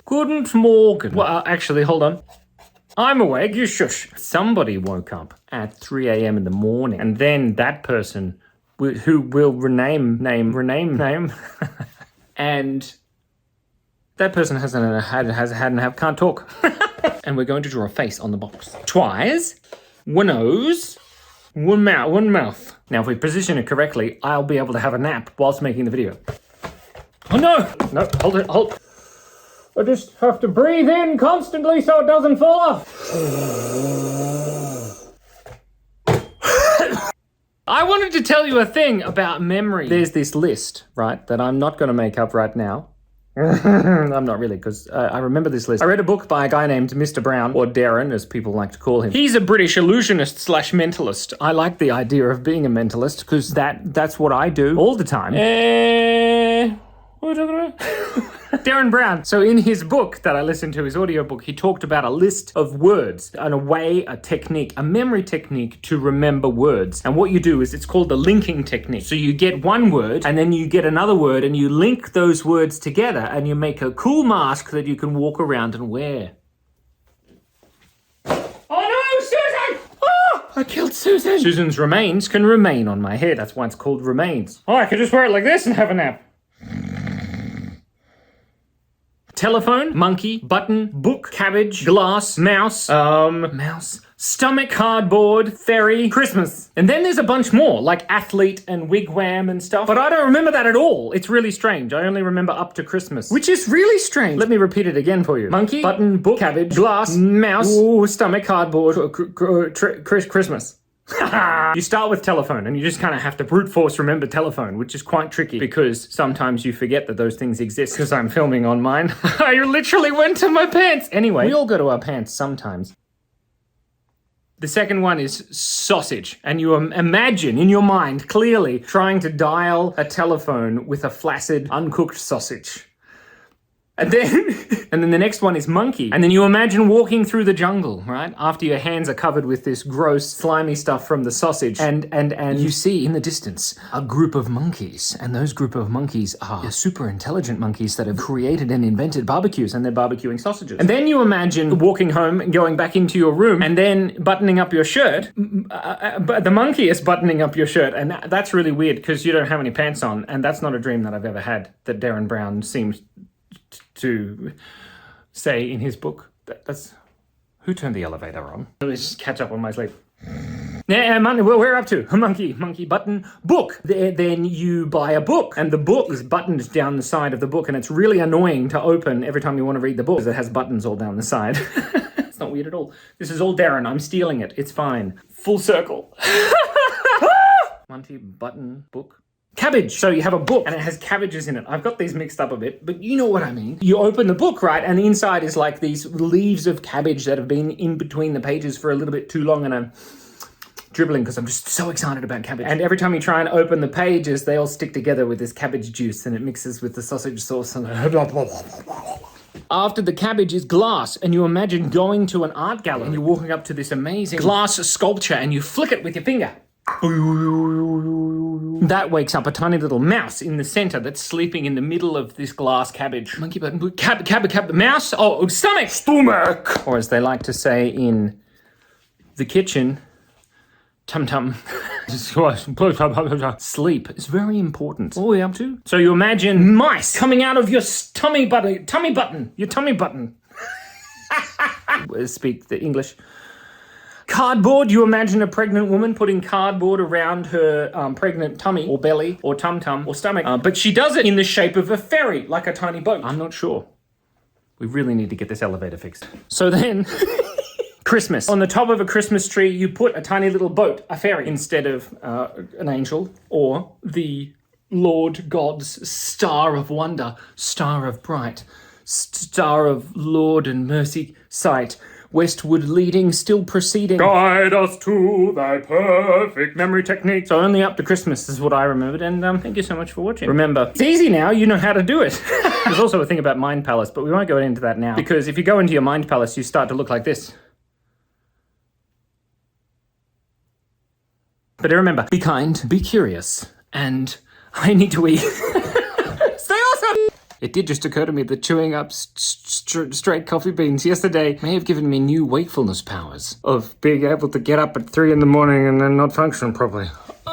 Guten Morgen. Well, actually, hold on. I'm awake, you shush. Somebody woke up at 3 a.m. in the morning, and then that person who will rename name, and that person can't talk. And we're going to draw a face on the box. Twice, one nose, one mouth. Now, if we position it correctly, I'll be able to have a nap whilst making the video. Oh no! No, hold. I just have to breathe in constantly so it doesn't fall off. I wanted to tell you a thing about memory. There's this list, right, that I'm not going to make up right now. I'm not really, because I remember this list. I read a book by a guy named Mr. Brown, or Darren, as people like to call him. He's a British illusionist / mentalist. I like the idea of being a mentalist, because that's what I do all the time. What are we talking about? Darren Brown. So in his book that I listened to, his audiobook, he talked about a list of words and a technique, a memory technique to remember words. And what you do is it's called the linking technique. So you get one word and then you get another word and you link those words together and you make a cool mask that you can walk around and wear. Oh no, Susan! Oh, I killed Susan. Susan's remains can remain on my head. That's why it's called remains. Oh, I could just wear it like this and have a nap. Telephone, monkey, button, book, cabbage, glass, mouse, stomach, cardboard, ferry, Christmas. And then there's a bunch more, like athlete and wigwam and stuff. But I don't remember that at all. It's really strange. I only remember up to Christmas, which is really strange. Let me repeat it again for you. Monkey, button, book, cabbage, glass, mouse, stomach, cardboard, Christmas. You start with telephone and you just kind of have to brute force remember telephone, which is quite tricky because sometimes you forget that those things exist because I'm filming on mine. I literally went to my pants. Anyway, we all go to our pants sometimes. The second one is sausage, and you imagine in your mind clearly trying to dial a telephone with a flaccid, uncooked sausage. And then the next one is monkey. And then you imagine walking through the jungle, right? After your hands are covered with this gross, slimy stuff from the sausage. And you see in the distance a group of monkeys. And those group of monkeys are super intelligent monkeys that have created and invented barbecues, and they're barbecuing sausages. And then you imagine walking home and going back into your room and then buttoning up your shirt. But the monkey is buttoning up your shirt. And that's really weird because you don't have any pants on. And that's not a dream that I've ever had, that Darren Brown seems to say in his book. That's who turned the elevator on? Let me just catch up on my sleep. Yeah, we're up to a monkey button, book. Then you buy a book, and the book is buttoned down the side of the book, and it's really annoying to open every time you want to read the book because it has buttons all down the side. It's not weird at all. This is all Darren. I'm stealing it. It's fine. Full circle. Monty button book. Cabbage. So you have a book and it has cabbages in it. I've got these mixed up a bit, but you know what I mean. You open the book, right? And the inside is like these leaves of cabbage that have been in between the pages for a little bit too long, and I'm dribbling because I'm just so excited about cabbage. And every time you try and open the pages, they all stick together with this cabbage juice and it mixes with the sausage sauce. And after the cabbage is glass, and you imagine going to an art gallery and you're walking up to this amazing glass sculpture and you flick it with your finger. That wakes up a tiny little mouse in the center that's sleeping in the middle of this glass cabbage. Monkey button, mouse, stomach, or as they like to say in the kitchen, tum-tum. Sleep is very important. What are we up to? So you imagine mice coming out of your tummy button. Speak the English. Cardboard, you imagine a pregnant woman putting cardboard around her pregnant tummy or belly or tum-tum or stomach, but she does it in the shape of a ferry, like a tiny boat. I'm not sure. We really need to get this elevator fixed. So then, Christmas. On the top of a Christmas tree, you put a tiny little boat, a ferry, instead of an angel or the Lord God's star of wonder, star of bright, star of Lord and mercy sight. Westward leading, still proceeding. Guide us to thy perfect memory technique. So only up to Christmas is what I remembered, and thank you so much for watching. Remember, it's easy now, you know how to do it. There's also a thing about Mind Palace, but we won't go into that now, because if you go into your Mind Palace, you start to look like this. But remember, be kind, be curious, and I need to eat. Stay awesome! It did just occur to me that chewing up straight coffee beans yesterday may have given me new wakefulness powers of being able to get up at 3 in the morning and then not function properly.